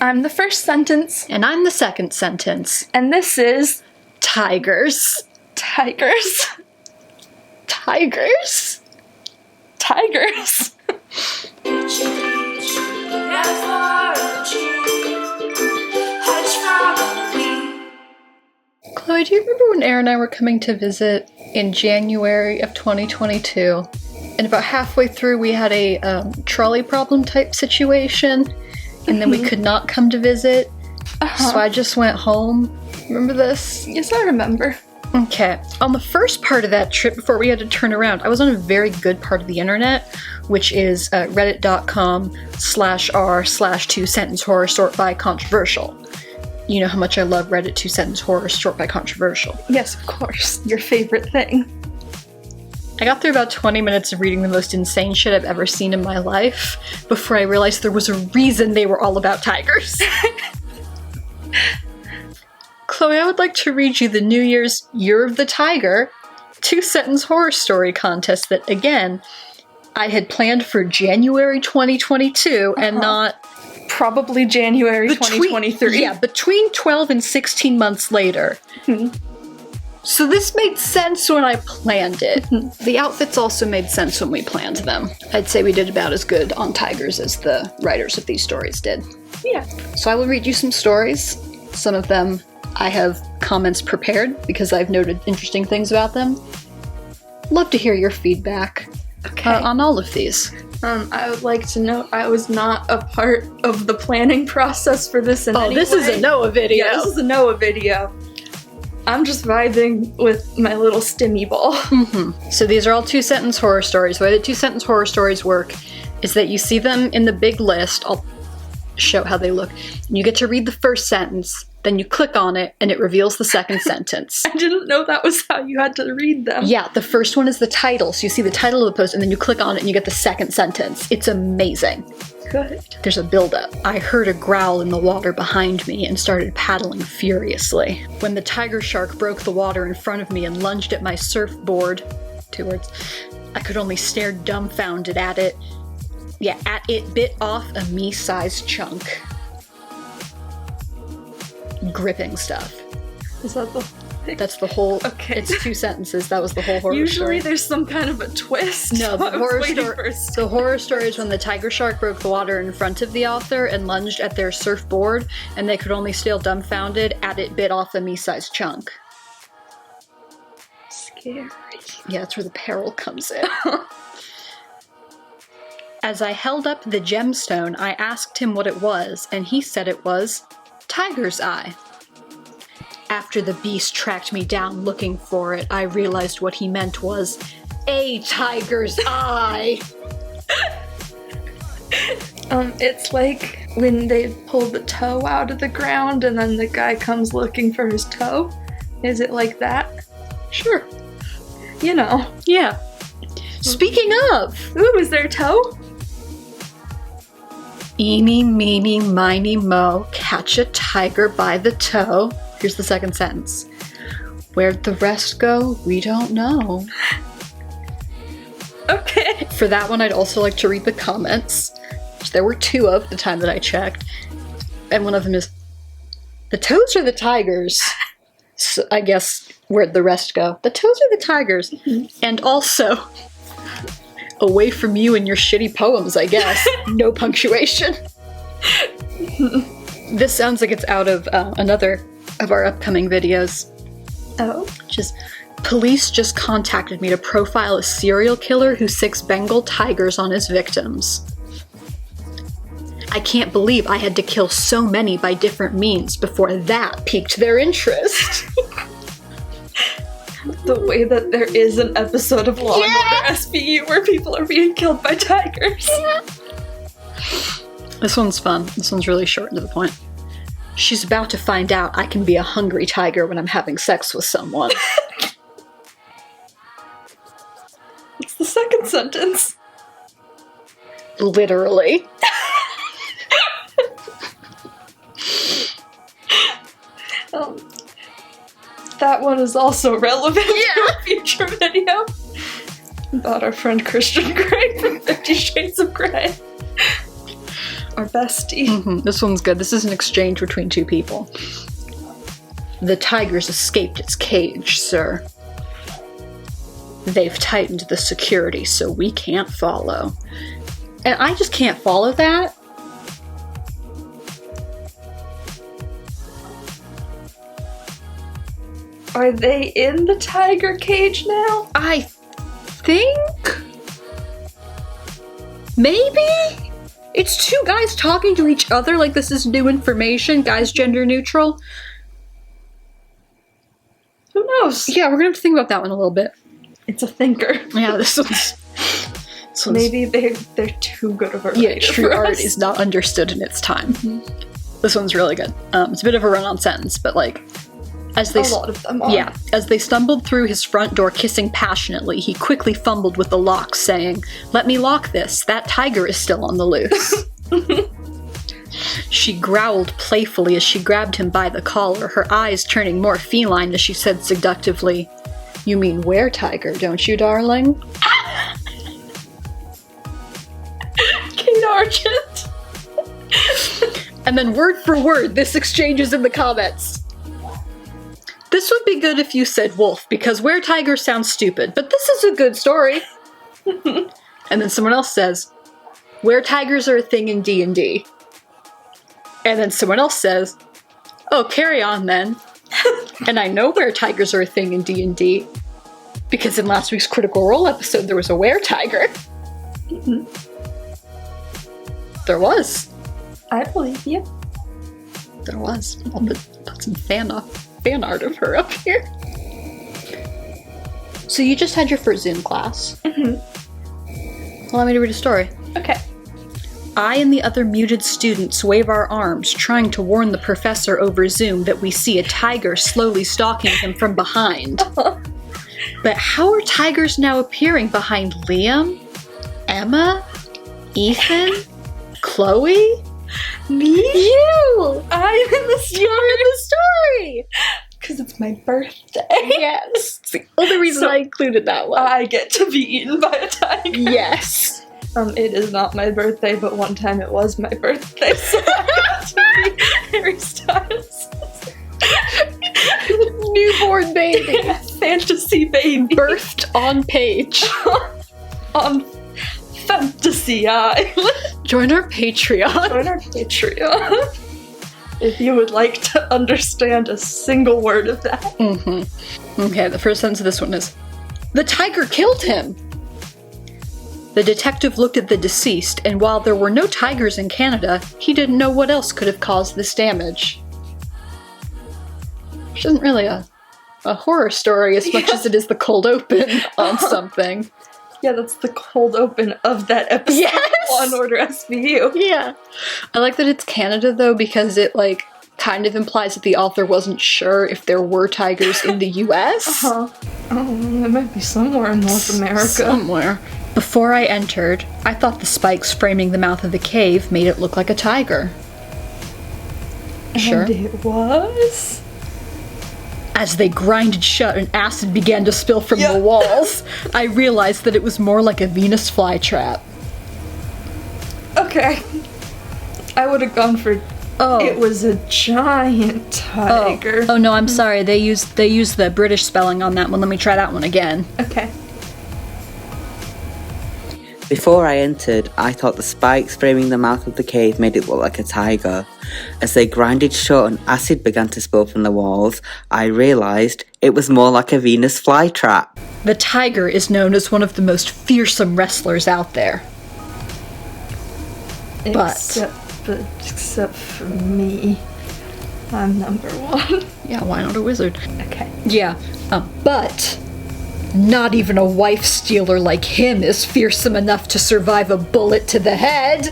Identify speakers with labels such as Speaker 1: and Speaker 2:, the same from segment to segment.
Speaker 1: I'm the first sentence.
Speaker 2: And I'm the second sentence.
Speaker 1: And this is...
Speaker 2: Tigers.
Speaker 1: Tigers.
Speaker 2: Tigers.
Speaker 1: Tigers.
Speaker 2: Chloe, do you remember when Aaron and I were coming to visit in January of 2022? And about halfway through, we had a trolley problem type situation, and then we could not come to visit. So I just went home. Remember this?
Speaker 1: Yes, I remember.
Speaker 2: Okay. On the first part of that trip, before we had to turn around, I was on a very good part of the internet, which is reddit.com/r/2-sentence horror sort by controversial. You know how much I love Reddit 2-sentence horror sort by controversial.
Speaker 1: Yes, of course. Your favorite thing.
Speaker 2: I got through about 20 minutes of reading the most insane shit I've ever seen in my life before I realized there was a reason they were all about tigers. Chloe, I would like to read you the New Year's Year of the Tiger 2-sentence horror story contest that, again, I had planned for January 2022 and not...
Speaker 1: Probably January 2023.
Speaker 2: Yeah, between 12 and 16 months later. So this made sense when I planned it. The outfits also made sense when we planned them. I'd say we did about as good on tigers as the writers of these stories did.
Speaker 1: Yeah.
Speaker 2: So I will read you some stories. Some of them I have comments prepared because I've noted interesting things about them. Love to hear your feedback on all of these.
Speaker 1: I would like to note I was not a part of the planning process for this in any way.
Speaker 2: This is a Noah video.
Speaker 1: Yeah, this is a Noah video. I'm just vibing with my little stimmy ball.
Speaker 2: So these are all 2-sentence horror stories. The way that 2-sentence horror stories work is that you see them in the big list. I'll show how they look. And you get to read the first sentence, then you click on it, and it reveals the second sentence.
Speaker 1: I didn't know that was how you had to read them.
Speaker 2: Yeah, the first one is the title. So you see the title of the post, and then you click on it, and you get the second sentence. It's amazing.
Speaker 1: Good.
Speaker 2: There's a buildup. I heard a growl in the water behind me and started paddling furiously. When the tiger shark broke the water in front of me and lunged at my surfboard, 2 words, I could only stare dumbfounded at it. Yeah, at it bit off a me-sized chunk. Gripping stuff.
Speaker 1: Is that the thing?
Speaker 2: That's the whole...
Speaker 1: Okay.
Speaker 2: It's 2 sentences. That was the whole horror
Speaker 1: Usually
Speaker 2: story.
Speaker 1: there's some kind of a twist.
Speaker 2: No, the horror story is when the tiger shark broke the water in front of the author and lunged at their surfboard, and they could only stare dumbfounded at it bit off a me-sized chunk.
Speaker 1: Scary.
Speaker 2: Yeah, that's where the peril comes in. As I held up the gemstone, I asked him what it was, and he said it was tiger's eye. After the beast tracked me down looking for it, I realized what he meant was a tiger's eye.
Speaker 1: It's like when they pull the toe out of the ground and then the guy comes looking for his toe. Is it like that?
Speaker 2: Sure.
Speaker 1: You know.
Speaker 2: Yeah. Speaking of...
Speaker 1: Ooh, is there a toe?
Speaker 2: Eeny, meeny, miny, mo, catch a tiger by the toe. Here's the second sentence. Where'd the rest go? We don't know.
Speaker 1: Okay.
Speaker 2: For that one, I'd also like to read the comments, which there were 2 of the time that I checked. And one of them is, the toes are the tigers. So I guess, where'd the rest go? The toes are the tigers. And also, away from you and your shitty poems, I guess. No punctuation. This sounds like it's out of another of our upcoming videos.
Speaker 1: Oh?
Speaker 2: Police just contacted me to profile a serial killer who sicks Bengal tigers on his victims. I can't believe I had to kill so many by different means before that piqued their interest.
Speaker 1: The way that there is an episode of Law and Order SVU where people are being killed by tigers.
Speaker 2: This one's fun. This one's really short and to the point. She's about to find out I can be a hungry tiger when I'm having sex with someone.
Speaker 1: It's the second sentence.
Speaker 2: Literally.
Speaker 1: That one is also relevant to a future video about our friend Christian Grey from 50 Shades of Grey. Our bestie.
Speaker 2: Mm-hmm. This one's good. This is an exchange between two people. The tiger's escaped its cage, sir. They've tightened the security so we can't follow. And I just can't follow that.
Speaker 1: Are they in the tiger cage now?
Speaker 2: I think... maybe? It's two guys talking to each other like this is new information. Guys gender neutral.
Speaker 1: Who knows?
Speaker 2: Yeah, we're gonna have to think about that one a little bit.
Speaker 1: It's a thinker.
Speaker 2: Yeah, this one's
Speaker 1: Maybe they're too good of a writer.
Speaker 2: Yeah, true
Speaker 1: for
Speaker 2: art
Speaker 1: us.
Speaker 2: is not understood in its time. Mm-hmm. This one's really good. It's a bit of a run-on sentence, but like, as they
Speaker 1: a lot of them are.
Speaker 2: Yeah, as they stumbled through his front door kissing passionately, he quickly fumbled with the lock, saying, "Let me lock this. That tiger is still on the loose." She growled playfully as she grabbed him by the collar, her eyes turning more feline as she said seductively, "You mean were-tiger, don't you, darling?"
Speaker 1: Kate Argent.
Speaker 2: And then word for word, this exchange is in the comments. This would be good if you said wolf, because were-tiger sounds stupid, but this is a good story. And then someone else says, were-tigers are a thing in D&D. And then someone else says, oh, carry on then. And I know were-tigers are a thing in D&D, because in last week's Critical Role episode there was a were-tiger. There was.
Speaker 1: I believe you.
Speaker 2: There was. I'll put some fan art of her up here. So you just had your first Zoom class. Mm-hmm. Allow me to read a story.
Speaker 1: Okay.
Speaker 2: I and the other muted students wave our arms, trying to warn the professor over Zoom that we see a tiger slowly stalking him from behind. But how are tigers now appearing behind Liam, Emma, Ethan, Chloe?
Speaker 1: Me?
Speaker 2: You!
Speaker 1: I'm in the story.
Speaker 2: You're in the story!
Speaker 1: Because it's my birthday.
Speaker 2: Yes. It's the only reason
Speaker 1: So
Speaker 2: I included that one.
Speaker 1: I get to be eaten by a tiger.
Speaker 2: Yes.
Speaker 1: It is not my birthday, but one time it was my birthday, so I got to be Harry Styles.
Speaker 2: Newborn baby.
Speaker 1: Fantasy baby.
Speaker 2: Birthed on page.
Speaker 1: On Fantasy Island.
Speaker 2: Join our Patreon.
Speaker 1: Join our Patreon. If you would like to understand a single word of that.
Speaker 2: Mm-hmm. Okay, the first sentence of this one is, the tiger killed him! The detective looked at the deceased, and while there were no tigers in Canada, he didn't know what else could have caused this damage. Which isn't really a horror story as much as it is the cold open on something.
Speaker 1: Yeah, that's the cold open of that episode.
Speaker 2: Yes!
Speaker 1: Law and Order SVU.
Speaker 2: Yeah. I like that it's Canada, though, because it, like, kind of implies that the author wasn't sure if there were tigers in the US.
Speaker 1: Oh, there might be somewhere in North America.
Speaker 2: Somewhere. Before I entered, I thought the spikes framing the mouth of the cave made it look like a tiger. Sure.
Speaker 1: And it was?
Speaker 2: As they grinded shut and acid began to spill from the walls, I realized that it was more like a Venus flytrap.
Speaker 1: Okay. I would have gone for...
Speaker 2: Oh.
Speaker 1: It was a giant tiger.
Speaker 2: Oh no, I'm sorry. They used the British spelling on that one. Let me try that one again.
Speaker 1: Okay.
Speaker 3: Before I entered, I thought the spikes framing the mouth of the cave made it look like a tiger. As they grinded shut and acid began to spill from the walls, I realised it was more like a Venus flytrap.
Speaker 2: The tiger is known as one of the most fearsome wrestlers out there.
Speaker 1: Except for me. I'm number one.
Speaker 2: Yeah, why not a wizard?
Speaker 1: Okay.
Speaker 2: Yeah, but not even a wife stealer like him is fearsome enough to survive a bullet to the head.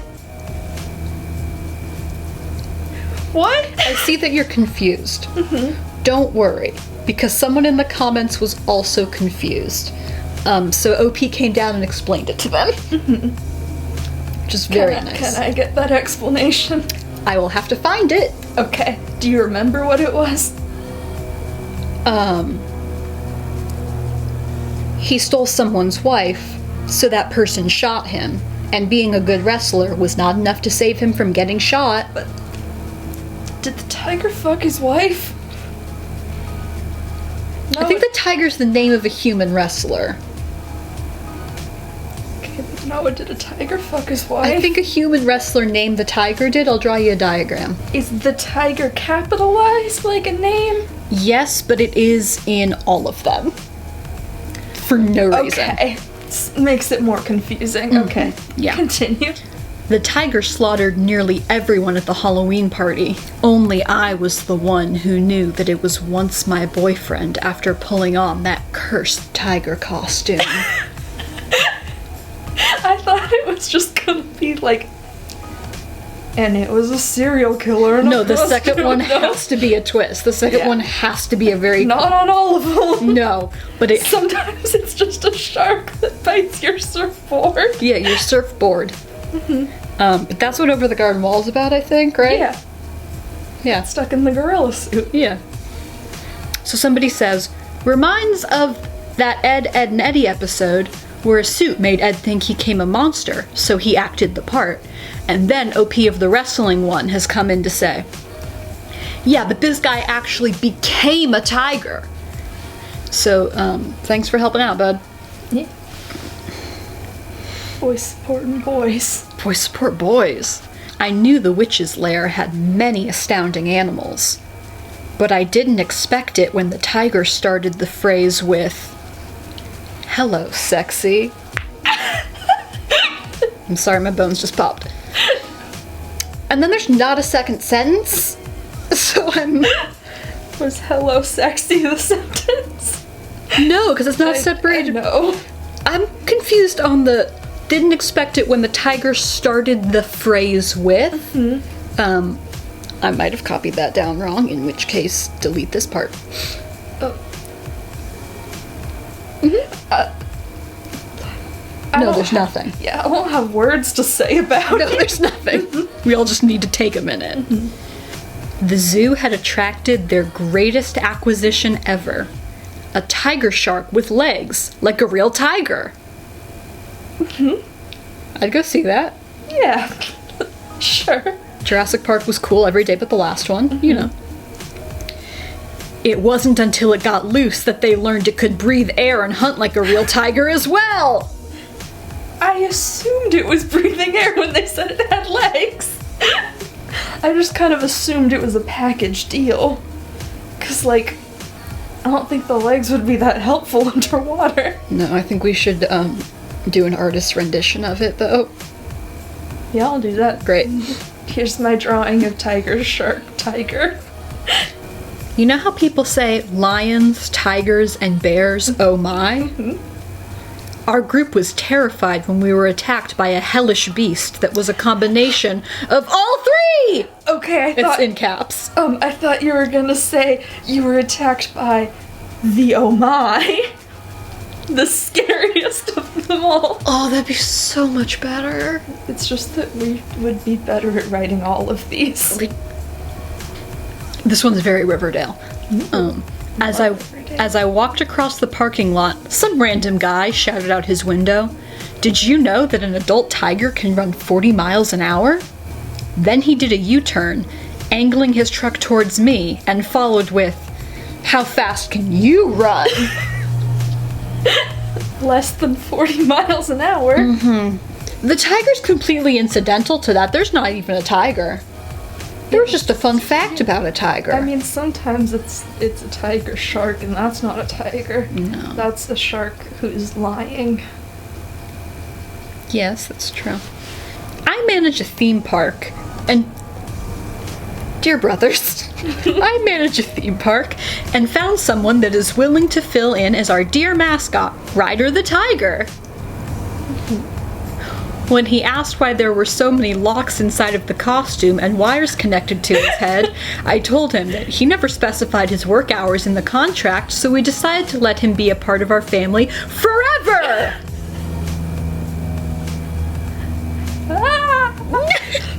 Speaker 1: What?
Speaker 2: I see that you're confused. Mm-hmm. Don't worry, because someone in the comments was also confused. So OP came down and explained it to them. Mm-hmm. Which is very nice.
Speaker 1: Can I get that explanation?
Speaker 2: I will have to find it.
Speaker 1: Okay. Do you remember what it was?
Speaker 2: He stole someone's wife, so that person shot him, And being a good wrestler was not enough to save him from getting shot.
Speaker 1: But did the tiger fuck his wife? No,
Speaker 2: I think the tiger's the name of a human wrestler.
Speaker 1: Okay, but no, did a tiger fuck his wife?
Speaker 2: I think a human wrestler named the tiger did. I'll draw you a diagram.
Speaker 1: Is the tiger capitalized like a name?
Speaker 2: Yes, but it is in all of them. For no reason.
Speaker 1: Okay. Makes it more confusing. Okay.
Speaker 2: Yeah.
Speaker 1: Continue.
Speaker 2: The tiger slaughtered nearly everyone at the Halloween party. Only I was the one who knew that it was once my boyfriend after pulling on that cursed tiger costume.
Speaker 1: I thought it was just gonna be like, and it was a serial killer. In
Speaker 2: No,
Speaker 1: a
Speaker 2: the
Speaker 1: costume.
Speaker 2: second one
Speaker 1: No.
Speaker 2: has to be a twist. The second
Speaker 1: Yeah.
Speaker 2: one has to be a very...
Speaker 1: Not on all of them.
Speaker 2: No, but it...
Speaker 1: Sometimes it's just a shark that bites your surfboard.
Speaker 2: Yeah, your surfboard. But that's what Over the Garden Wall is about, I think, right?
Speaker 1: Yeah.
Speaker 2: Yeah.
Speaker 1: Stuck in the gorilla suit.
Speaker 2: Yeah. So somebody says, reminds of that Ed, and Eddie episode where a suit made Ed think he came a monster, so he acted the part. And then OP of the wrestling one has come in to say, yeah, but this guy actually became a tiger. So, thanks for helping out, bud.
Speaker 1: Yeah. Boys supporting boys.
Speaker 2: Boys support boys. I knew the witch's lair had many astounding animals, but I didn't expect it when the tiger started the phrase with, hello, sexy. I'm sorry, my bones just popped. And then there's not a second sentence, so I'm...
Speaker 1: Was hello sexy the sentence?
Speaker 2: No, because it's not separated.
Speaker 1: No.
Speaker 2: I'm confused on the... Didn't expect it when the tiger started the phrase with. I might have copied that down wrong, in which case, delete this part.
Speaker 1: Oh.
Speaker 2: No, there's nothing.
Speaker 1: Yeah, I won't have words to say about
Speaker 2: No,
Speaker 1: it.
Speaker 2: there's nothing. We all just need to take a minute. The zoo had attracted their greatest acquisition ever. A tiger shark with legs, like a real tiger. I'd go see that.
Speaker 1: Yeah. Sure.
Speaker 2: Jurassic Park was cool every day but the last one, you know. It wasn't until it got loose that they learned it could breathe air and hunt like a real tiger as well.
Speaker 1: I assumed it was breathing air when they said it had legs. I just kind of assumed it was a package deal. Cause like, I don't think the legs would be that helpful underwater.
Speaker 2: No, I think we should do an artist's rendition of it though.
Speaker 1: Yeah, I'll do that.
Speaker 2: Great.
Speaker 1: Here's my drawing of tiger, shark, tiger.
Speaker 2: You know how people say lions, tigers, and bears, oh my? Our group was terrified when we were attacked by a hellish beast that was a combination of all three!
Speaker 1: Okay, I thought...
Speaker 2: It's in caps.
Speaker 1: I thought you were gonna say you were attacked by the oh my. The scariest of them all.
Speaker 2: Oh, that'd be so much better.
Speaker 1: It's just that we would be better at writing all of these.
Speaker 2: This one's very Riverdale. As I walked across the parking lot, some random guy shouted out his window, "Did you know that an adult tiger can run 40 miles an hour?" Then he did a U-turn, angling his truck towards me, and followed with, "How fast can you run?"
Speaker 1: Less than 40 miles an hour.
Speaker 2: The tiger's completely incidental to that. There's not even a tiger. There was just a fun fact about a tiger.
Speaker 1: I mean, sometimes it's a tiger shark, and that's not a tiger.
Speaker 2: No.
Speaker 1: That's a shark who's lying.
Speaker 2: Yes, that's true. I manage a theme park, and dear brothers, I manage a theme park and found someone that is willing to fill in as our dear mascot, Ryder the Tiger. When he asked why there were so many locks inside of the costume and wires connected to his head, I told him that he never specified his work hours in the contract, so we decided to let him be a part of our family forever!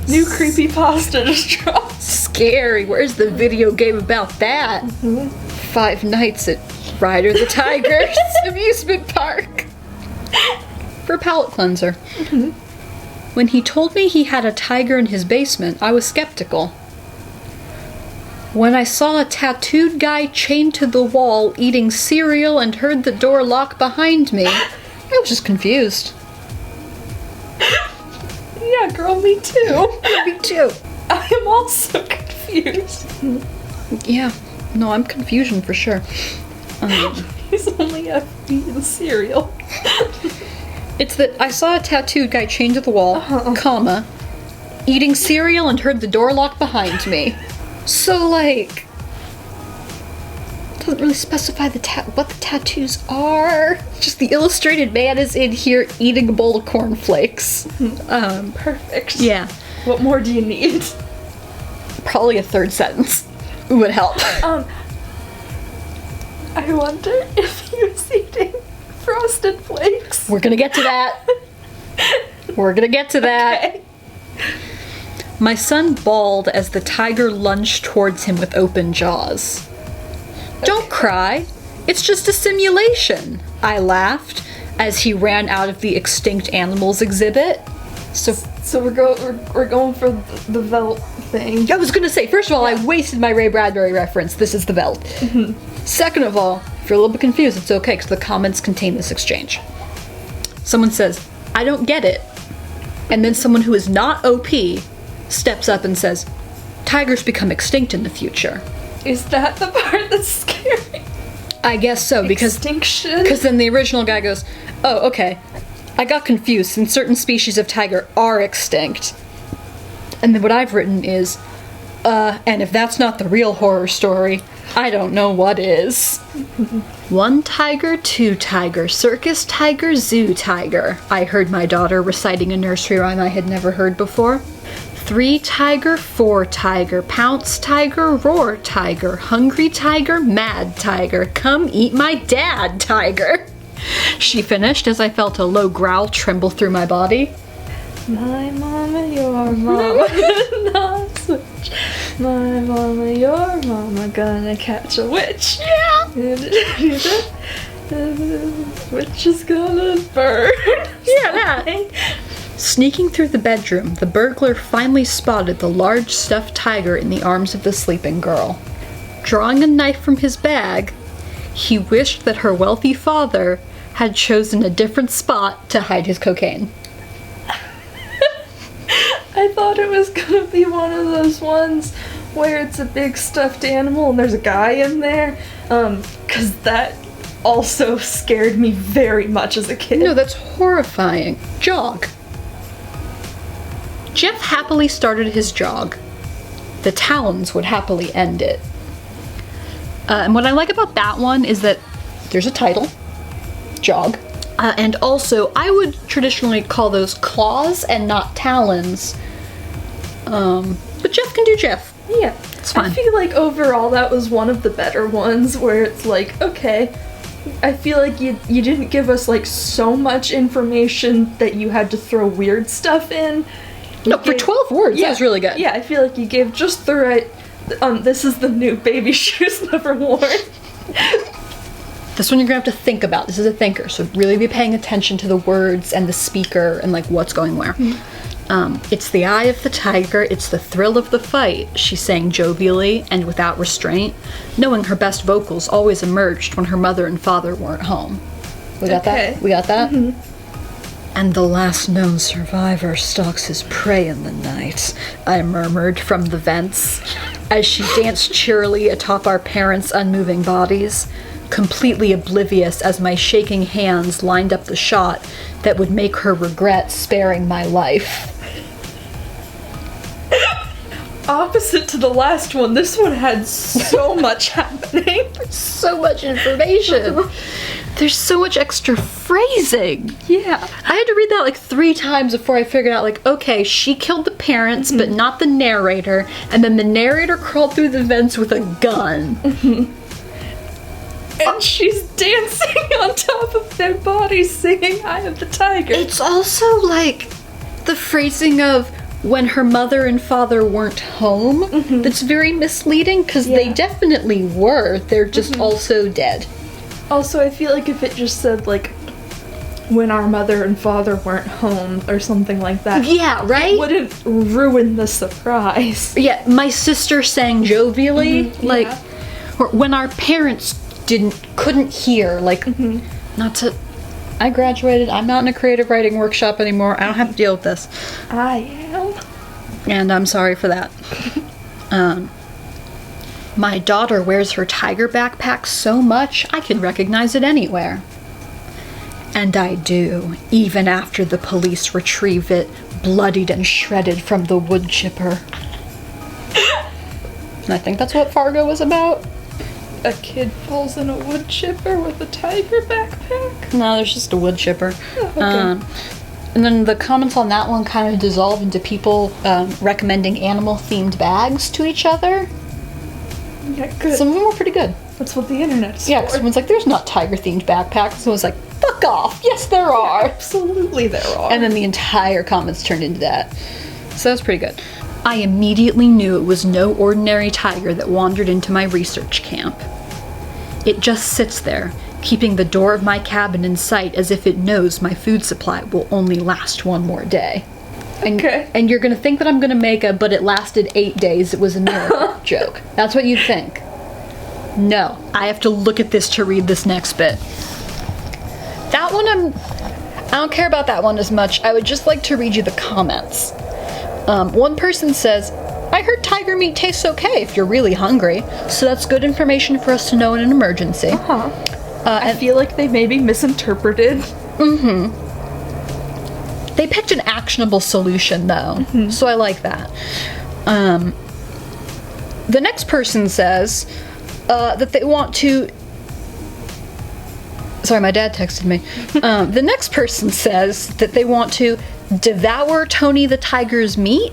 Speaker 1: New creepypasta just dropped.
Speaker 2: Scary. Where's the video game about that? 5 Nights at Ryder the Tiger's amusement park. For palate cleanser. When he told me he had a tiger in his basement, I was skeptical. When I saw a tattooed guy chained to the wall eating cereal and heard the door lock behind me, I was just confused.
Speaker 1: Yeah, girl, me too.
Speaker 2: Me too.
Speaker 1: I am also confused.
Speaker 2: Yeah, no, I'm confusion for sure.
Speaker 1: He's only eating cereal.
Speaker 2: It's that I saw a tattooed guy chained to the wall, comma, eating cereal and heard the door lock behind me. So, like, doesn't really specify what the tattoos are. Just the illustrated man is in here eating a bowl of cornflakes.
Speaker 1: Perfect.
Speaker 2: Yeah.
Speaker 1: What more do you need?
Speaker 2: Probably a third sentence would help.
Speaker 1: I wonder if he was eating Frosted Flakes.
Speaker 2: We're gonna get to that. We're gonna get to that.
Speaker 1: Okay.
Speaker 2: My son bawled as the tiger lunged towards him with open jaws. Don't cry. It's just a simulation, I laughed as he ran out of the extinct animals exhibit.
Speaker 1: So we're going for the Velt thing.
Speaker 2: I was gonna say, first of all, I wasted my Ray Bradbury reference. This is the Velt. Second of all, if you're a little bit confused, it's okay because the comments contain this exchange. Someone says, I don't get it. And then someone who is not OP steps up and says, tigers become extinct in the future.
Speaker 1: Is that the part that's scary?
Speaker 2: I guess so, because
Speaker 1: Extinction?
Speaker 2: then the original guy goes, oh, okay. I got confused since certain species of tiger are extinct. And then what I've written is, and if that's not the real horror story, I don't know what is. 1 tiger, 2 tiger, circus tiger, zoo tiger. I heard my daughter reciting a nursery rhyme I had never heard before. 3 tiger, 4 tiger, pounce tiger, roar tiger, hungry tiger, mad tiger, come eat my dad tiger. She finished as I felt a low growl tremble through my body.
Speaker 1: My mama, your mama, not switch. My mama, your mama, gonna catch a witch. Yeah. Witch is gonna burn.
Speaker 2: Yeah, that. Sneaking through the bedroom, the burglar finally spotted the large stuffed tiger in the arms of the sleeping girl. Drawing a knife from his bag, he wished that her wealthy father had chosen a different spot to hide his cocaine.
Speaker 1: I thought it was gonna be one of those ones where it's a big stuffed animal and there's a guy in there, 'cause that also scared me very much as a kid.
Speaker 2: No, that's horrifying. Jog. Jeff happily started his jog. The Talons would happily end it. And what I like about that one is that there's a title, jog, and also I would traditionally call those claws and not talons. But Jeff can do Jeff.
Speaker 1: Yeah,
Speaker 2: It's fine.
Speaker 1: I feel like overall that was one of the better ones where it's like, okay, I feel like you didn't give us like so much information that you had to throw weird stuff in.
Speaker 2: No, for 12 words, that was really good.
Speaker 1: Yeah, I feel like you gave just the right, this is the new baby shoes never worn.
Speaker 2: This one you're gonna have to think about. This is a thinker, so really be paying attention to the words and the speaker and like what's going where. It's the eye of the tiger, it's the thrill of the fight, she sang jovially and without restraint, knowing her best vocals always emerged when her mother and father weren't home. We got that? We got that? Mm-hmm. And the last known survivor stalks his prey in the night, I murmured from the vents, as she danced cheerily atop our parents' unmoving bodies, completely oblivious as my shaking hands lined up the shot that would make her regret sparing my life.
Speaker 1: Opposite to the last one, this one had so much happening.
Speaker 2: So much information. There's so much extra phrasing.
Speaker 1: Yeah.
Speaker 2: I had to read that like 3 times before I figured out, like, okay, she killed the parents, but not the narrator, and then the narrator crawled through the vents with a gun.
Speaker 1: And she's dancing on top of their bodies singing Eye of the Tiger.
Speaker 2: It's also like the phrasing of when her mother and father weren't home that's very misleading, because they definitely were. They're just also dead.
Speaker 1: Also, I feel like if it just said, like, when our mother and father weren't home or something like that.
Speaker 2: Yeah, right?
Speaker 1: It wouldn't ruin the surprise.
Speaker 2: Yeah, my sister sang jovially, like,
Speaker 1: yeah.
Speaker 2: or when our parents couldn't hear, like, not to. I graduated. I'm not in a creative writing workshop anymore. I don't have to deal with this.
Speaker 1: I am.
Speaker 2: And I'm sorry for that. My daughter wears her tiger backpack so much I can recognize it anywhere. And I do, even after the police retrieve it, bloodied and shredded from the wood chipper. And I think that's what Fargo was about.
Speaker 1: A kid falls in a wood chipper with a tiger backpack?
Speaker 2: No, there's just a wood chipper.
Speaker 1: Oh, okay.
Speaker 2: And then the comments on that one kind of dissolve into people recommending animal-themed bags to each other.
Speaker 1: Yeah, good.
Speaker 2: Some of them were pretty good.
Speaker 1: That's what the internet's
Speaker 2: Yeah,
Speaker 1: for.
Speaker 2: 'cause someone's like, there's not tiger-themed backpacks. Someone's like, fuck off. Yes, there are.
Speaker 1: Absolutely there are.
Speaker 2: And then the entire comments turned into that. So that's pretty good. I immediately knew it was no ordinary tiger that wandered into my research camp. It just sits there, keeping the door of my cabin in sight as if it knows my food supply will only last one more day.
Speaker 1: Okay.
Speaker 2: And you're gonna think that I'm gonna make a "but it lasted 8 days, it was a miracle" joke. That's what you'd think. No, I have to look at this to read this next bit. That one I don't care about that one as much. I would just like to read you the comments. One person says, I heard tiger meat tastes okay if you're really hungry, so that's good information for us to know in an emergency.
Speaker 1: I feel like they may be misinterpreted.
Speaker 2: They picked an actionable solution, though, so I like that. The next person says that they want to... Sorry, my dad texted me. The next person says that they want to devour Tony the tiger's meat.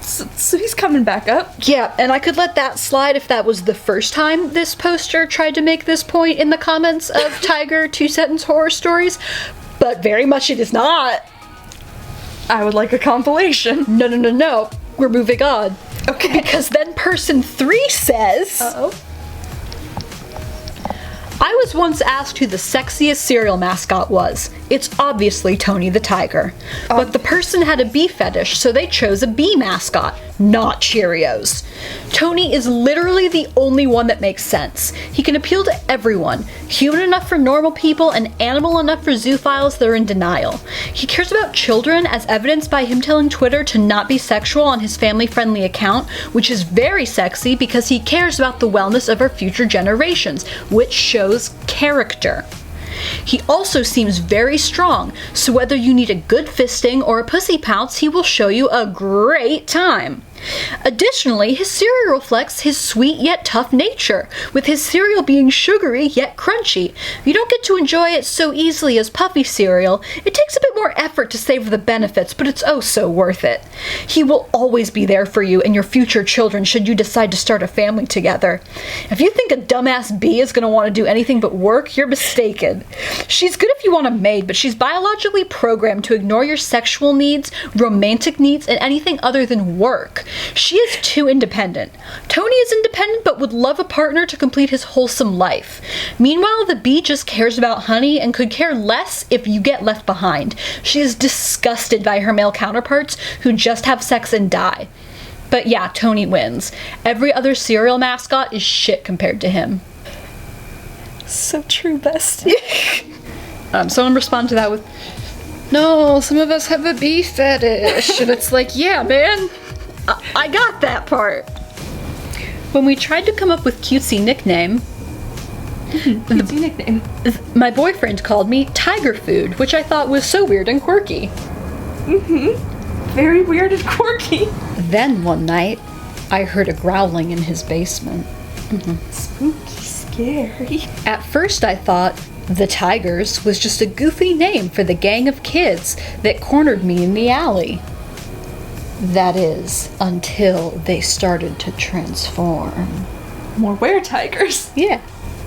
Speaker 1: So he's coming back up.
Speaker 2: Yeah, and I could let that slide if that was the first time this poster tried to make this point in the comments of Tiger 2-sentence horror stories, but very much it is not.
Speaker 1: I would like a compilation.
Speaker 2: No. We're moving on.
Speaker 1: Okay.
Speaker 2: Because then person 3 says...
Speaker 1: Uh-oh.
Speaker 2: I was once asked who the sexiest cereal mascot was. It's obviously Tony the Tiger. But the person had a bee fetish, so they chose a bee mascot, not Cheerios. Tony is literally the only one that makes sense. He can appeal to everyone, human enough for normal people and animal enough for zoophiles that are in denial. He cares about children, as evidenced by him telling Twitter to not be sexual on his family-friendly account, which is very sexy because he cares about the wellness of our future generations, which shows character. He also seems very strong, so whether you need a good fisting or a pussy pounce, he will show you a great time. Additionally, his cereal reflects his sweet yet tough nature, with his cereal being sugary yet crunchy. You don't get to enjoy it so easily as puffy cereal. It takes a bit more effort to savor the benefits, but it's oh so worth it. He will always be there for you and your future children should you decide to start a family together. If you think a dumbass bee is going to want to do anything but work, you're mistaken. She's good if you want a maid, but she's biologically programmed to ignore your sexual needs, romantic needs, and anything other than work. She is too independent. Tony is independent but would love a partner to complete his wholesome life. Meanwhile, the bee just cares about honey and could care less if you get left behind. She is disgusted by her male counterparts who just have sex and die. But yeah, Tony wins. Every other cereal mascot is shit compared to him.
Speaker 1: So true, bestie.
Speaker 2: Someone responded to that with, no, some of us have a bee fetish. And it's like, yeah, man. I got that part. When we tried to come up with cutesy nickname, my boyfriend called me Tiger Food, which I thought was so weird and quirky.
Speaker 1: Very weird and quirky.
Speaker 2: Then one night, I heard a growling in his basement.
Speaker 1: Spooky, scary.
Speaker 2: At first I thought the Tigers was just a goofy name for the gang of kids that cornered me in the alley. That is, until they started to transform.
Speaker 1: More were-tigers.
Speaker 2: Yeah.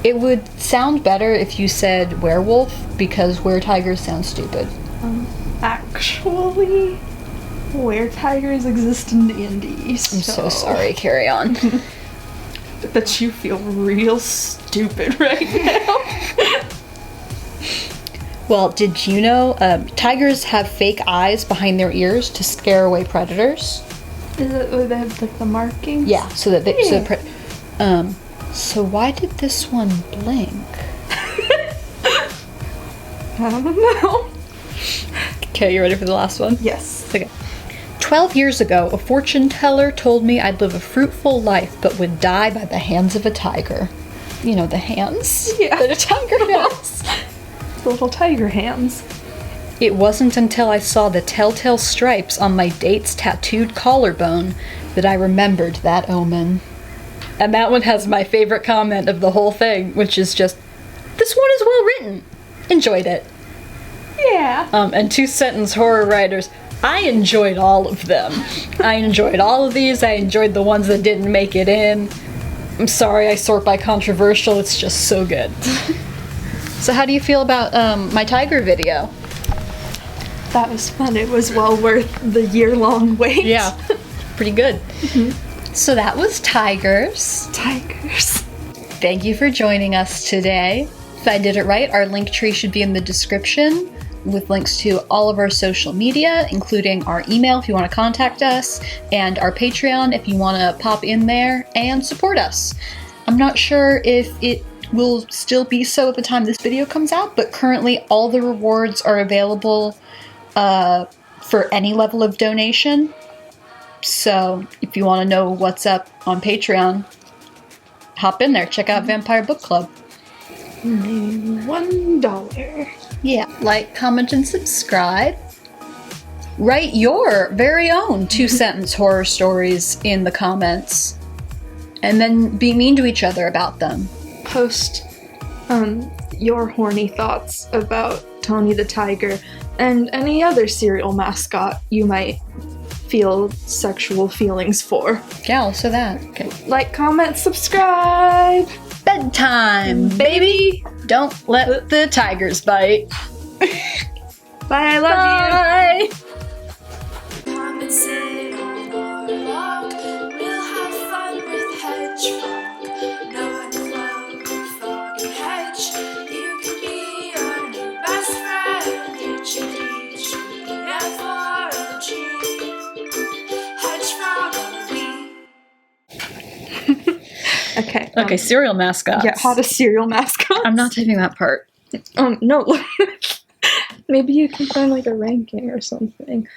Speaker 2: It would sound better if you said werewolf, because were-tigers sound stupid.
Speaker 1: Actually, were-tigers exist in D&D.
Speaker 2: I'm so sorry, carry on.
Speaker 1: that you feel real stupid right now.
Speaker 2: Well, did you know tigers have fake eyes behind their ears to scare away predators?
Speaker 1: Is it where they have like the markings?
Speaker 2: Yeah, so that they. So why did this one blink?
Speaker 1: I don't know.
Speaker 2: Okay, you ready for the last one?
Speaker 1: Yes.
Speaker 2: Okay. 12 years ago, a fortune teller told me I'd live a fruitful life but would die by the hands of a tiger. You know, the hands that a tiger has.
Speaker 1: The little tiger hands.
Speaker 2: It wasn't until I saw the telltale stripes on my date's tattooed collarbone that I remembered that omen. And that one has my favorite comment of the whole thing, which is just, this one is well written. Enjoyed it.
Speaker 1: Yeah.
Speaker 2: And 2-sentence horror writers, I enjoyed all of them. I enjoyed all of these. I enjoyed the ones that didn't make it in. I'm sorry I sort by controversial. It's just so good. So how do you feel about my tiger video?
Speaker 1: That was fun. It was well worth the year-long wait.
Speaker 2: Yeah, pretty good. So that was Tigers.
Speaker 1: Tigers.
Speaker 2: Thank you for joining us today. If I did it right, our link tree should be in the description with links to all of our social media, including our email if you want to contact us, and our Patreon if you want to pop in there and support us. I'm not sure if it will still be so at the time this video comes out, but currently all the rewards are available for any level of donation. So if you want to know what's up on Patreon, hop in there, check out Vampire Book Club.
Speaker 1: $1.
Speaker 2: Yeah, like, comment, and subscribe. Write your very own 2-sentence horror stories in the comments. And then be mean to each other about them.
Speaker 1: Post your horny thoughts about Tony the Tiger and any other serial mascot you might feel sexual feelings for.
Speaker 2: Yeah, also that. Okay.
Speaker 1: Like, comment, subscribe!
Speaker 2: Bedtime, baby! Don't let the tigers bite.
Speaker 1: Bye, I love you!
Speaker 2: Bye!
Speaker 4: Come and sit on our log. We'll have fun with Hedgehog. No uncloak, frog, and hedge. You can be our new best friend. H-E-D-G-F-R-O-G. Hedgehog on the wii.
Speaker 1: Okay.
Speaker 2: Okay, cereal mascots.
Speaker 1: Yeah, hottest cereal mascot.
Speaker 2: I'm not typing that part.
Speaker 1: No. Maybe you can find like a ranking or something.